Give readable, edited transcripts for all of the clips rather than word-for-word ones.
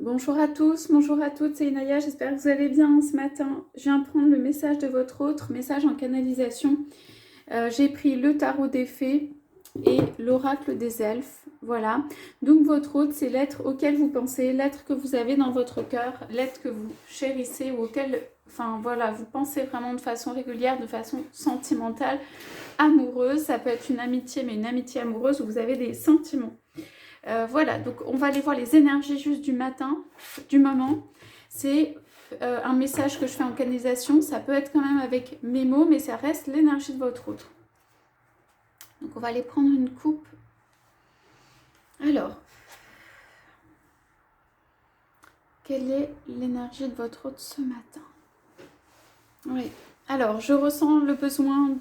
Bonjour à tous, bonjour à toutes, c'est Inaya, j'espère que vous allez bien ce matin. Je viens prendre le message de votre autre, message en canalisation. J'ai pris le tarot des fées et l'oracle des elfes, voilà. Donc votre autre, c'est l'être auquel vous pensez, l'être que vous avez dans votre cœur, l'être que vous chérissez ou auquel, enfin voilà, vous pensez vraiment de façon régulière, de façon sentimentale, amoureuse. Ça peut être une amitié, mais une amitié amoureuse où vous avez des sentiments. Voilà, donc on va aller voir les énergies juste du matin, du moment. C'est un message que je fais en canalisation. Ça peut être quand même avec mes mots, mais ça reste l'énergie de votre autre. Donc on va aller prendre une coupe. Alors, quelle est l'énergie de votre autre ce matin? Oui. Alors, je ressens le besoin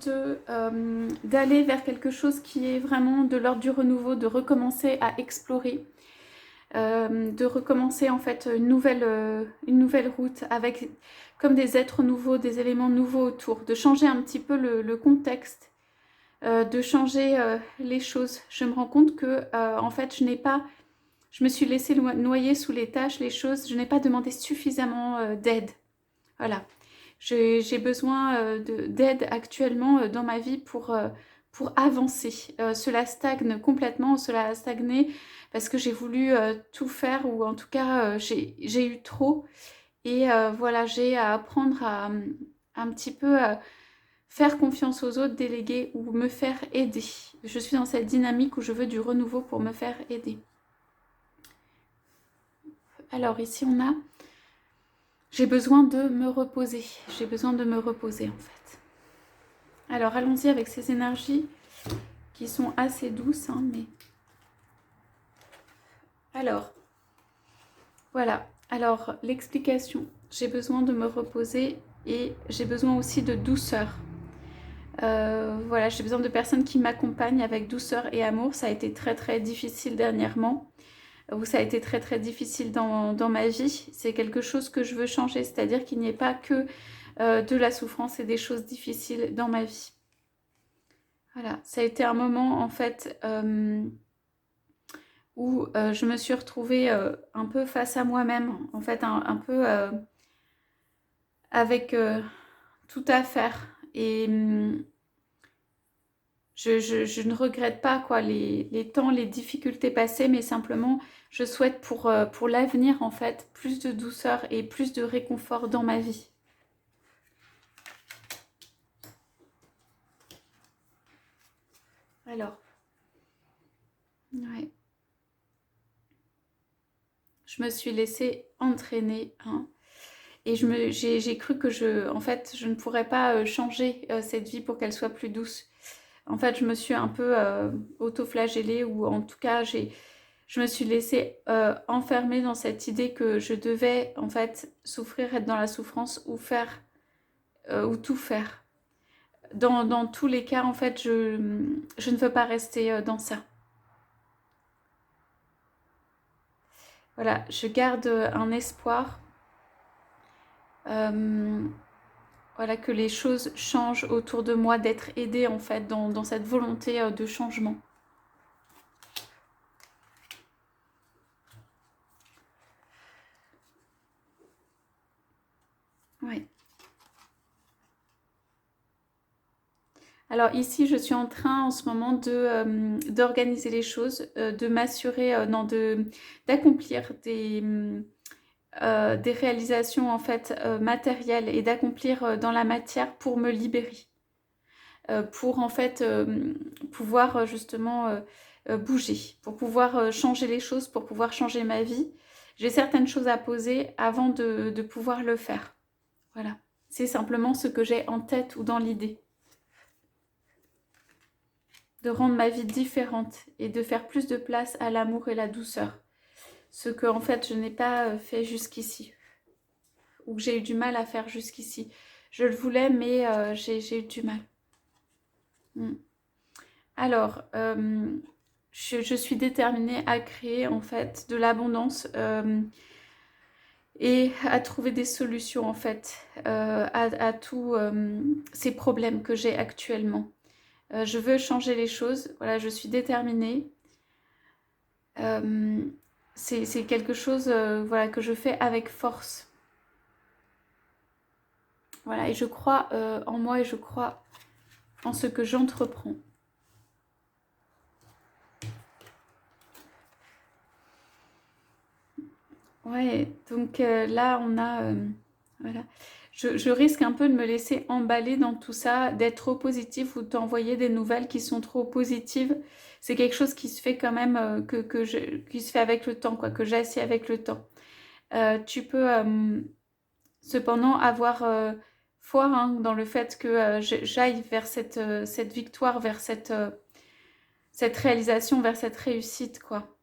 d'aller vers quelque chose qui est vraiment de l'ordre du renouveau, de recommencer à explorer. De recommencer en fait une nouvelle route avec comme des êtres nouveaux, des éléments nouveaux autour, de changer un petit peu le contexte, de changer les choses. Je me rends compte que en fait je me suis laissée noyer sous les tâches, les choses, je n'ai pas demandé suffisamment d'aide. Voilà. J'ai besoin d'aide actuellement dans ma vie pour avancer. Cela stagne complètement, cela a stagné parce que j'ai voulu tout faire ou en tout cas j'ai eu trop. Et voilà, j'ai à apprendre à un petit peu faire confiance aux autres, déléguer ou me faire aider. Je suis dans cette dynamique où je veux du renouveau pour me faire aider. Alors ici on a j'ai besoin de me reposer. J'ai besoin de me reposer en fait. Alors allons-y avec ces énergies qui sont assez douces, hein, mais... Alors, voilà. Alors, l'explication. J'ai besoin de me reposer et j'ai besoin aussi de douceur. Voilà, j'ai besoin de personnes qui m'accompagnent avec douceur et amour. Ça a été très très difficile dernièrement. Ou ça a été très très difficile dans ma vie. C'est quelque chose que je veux changer. C'est-à-dire qu'il n'y ait pas que de la souffrance et des choses difficiles dans ma vie. Voilà, ça a été un moment en fait où je me suis retrouvée un peu face à moi-même, en fait un peu avec tout à faire. Et je ne regrette pas quoi, les temps, les difficultés passées, mais simplement je souhaite pour l'avenir en fait plus de douceur et plus de réconfort dans ma vie. Alors, ouais. Je me suis laissée entraîner, hein. Et j'ai cru que en fait, je ne pourrais pas changer cette vie pour qu'elle soit plus douce. En fait, je me suis un peu auto-flagellée ou en tout cas, je me suis laissée enfermer dans cette idée que je devais en fait souffrir, être dans la souffrance ou faire ou tout faire. Dans tous les cas, en fait, je ne veux pas rester dans ça. Voilà, je garde un espoir. Voilà, que les choses changent autour de moi, d'être aidée en fait dans cette volonté de changement. Ouais. Alors ici, je suis en train en ce moment d'organiser les choses, de m'assurer, non, d'accomplir des réalisations en fait matérielles et d'accomplir dans la matière pour me libérer. Pour en fait pouvoir justement bouger, pour pouvoir changer les choses, pour pouvoir changer ma vie. J'ai certaines choses à poser avant de pouvoir le faire. Voilà. C'est simplement ce que j'ai en tête ou dans l'idée. De rendre ma vie différente et de faire plus de place à l'amour et la douceur. Ce que en fait je n'ai pas fait jusqu'ici. Ou que j'ai eu du mal à faire jusqu'ici. Je le voulais mais j'ai eu du mal. Alors, je suis déterminée à créer en fait de l'abondance et à trouver des solutions en fait à tous ces problèmes que j'ai actuellement. Je veux changer les choses, voilà, je suis déterminée. c'est quelque chose voilà, que je fais avec force. Voilà, et je crois en moi et je crois en ce que j'entreprends. Ouais, donc là, on a... voilà. Je risque un peu de me laisser emballer dans tout ça, d'être trop positif ou de t'envoyer des nouvelles qui sont trop positives. C'est quelque chose qui se fait quand même, qui se fait avec le temps, quoi, que j'assieds avec le temps. Tu peux cependant avoir foi hein, dans le fait que j'aille vers cette victoire, vers cette réalisation, vers cette réussite, quoi.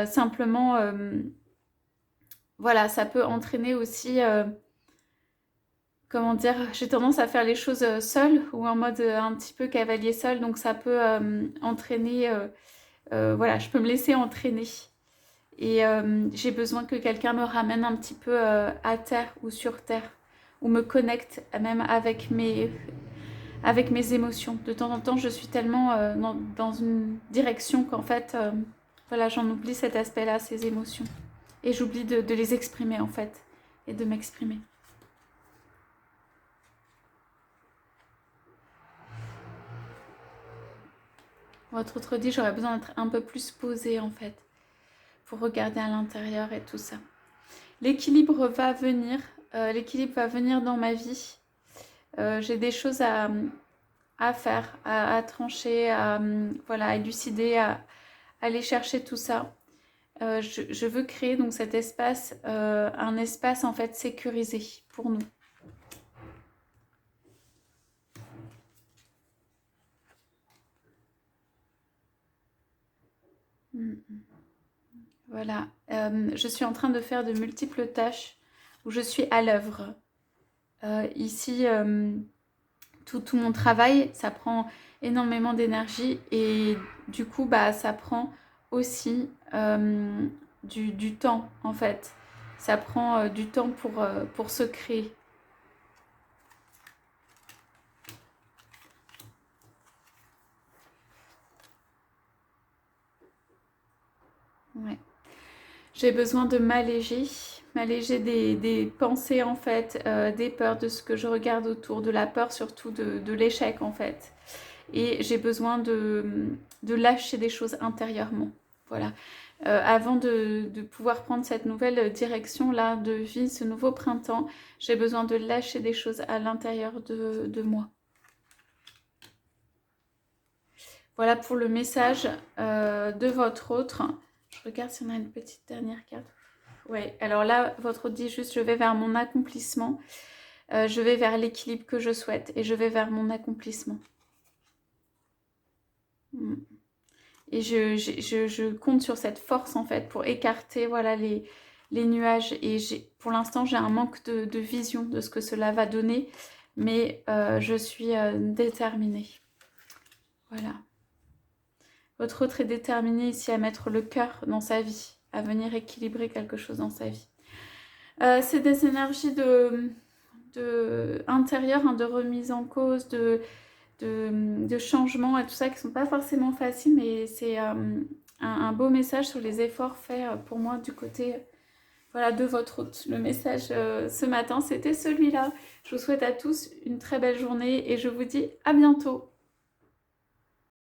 Simplement, voilà, ça peut entraîner aussi... comment dire, j'ai tendance à faire les choses seule ou en mode un petit peu cavalier seul, donc ça peut entraîner, voilà, je peux me laisser entraîner. Et j'ai besoin que quelqu'un me ramène un petit peu à terre ou sur terre, ou me connecte même avec mes émotions. De temps en temps, je suis tellement dans une direction qu'en fait, voilà, j'en oublie cet aspect-là, ces émotions. Et j'oublie de les exprimer en fait, et de m'exprimer. Votre autre dit, j'aurais besoin d'être un peu plus posée en fait, pour regarder à l'intérieur et tout ça. L'équilibre va venir dans ma vie. J'ai des choses à faire, à trancher, voilà, à élucider, à aller chercher tout ça. Je veux créer donc cet espace, un espace en fait sécurisé pour nous. Voilà, je suis en train de faire de multiples tâches où je suis à l'œuvre. Ici, tout mon travail, ça prend énormément d'énergie et du coup, bah, ça prend aussi du temps en fait. Ça prend du temps pour se créer. Ouais. J'ai besoin de m'alléger des pensées en fait, des peurs, de ce que je regarde autour, de la peur surtout de l'échec en fait. Et j'ai besoin de lâcher des choses intérieurement. Voilà. Avant de pouvoir prendre cette nouvelle direction là de vie, ce nouveau printemps, j'ai besoin de lâcher des choses à l'intérieur de moi. Voilà pour le message de votre autre. Je regarde si on a une petite dernière carte. Ouais, alors là, votre autre dit juste, je vais vers mon accomplissement. Je vais vers l'équilibre que je souhaite et je vais vers mon accomplissement. Et je compte sur cette force en fait pour écarter voilà, les nuages. Et pour l'instant, j'ai un manque de vision de ce que cela va donner. Mais je suis déterminée. Voilà. Votre autre est déterminé ici à mettre le cœur dans sa vie, à venir équilibrer quelque chose dans sa vie. C'est des énergies intérieures, hein, de remise en cause, de changement et tout ça qui ne sont pas forcément faciles, mais c'est un beau message sur les efforts faits pour moi du côté voilà, de votre hôte. Le message ce matin, c'était celui-là. Je vous souhaite à tous une très belle journée et je vous dis à bientôt.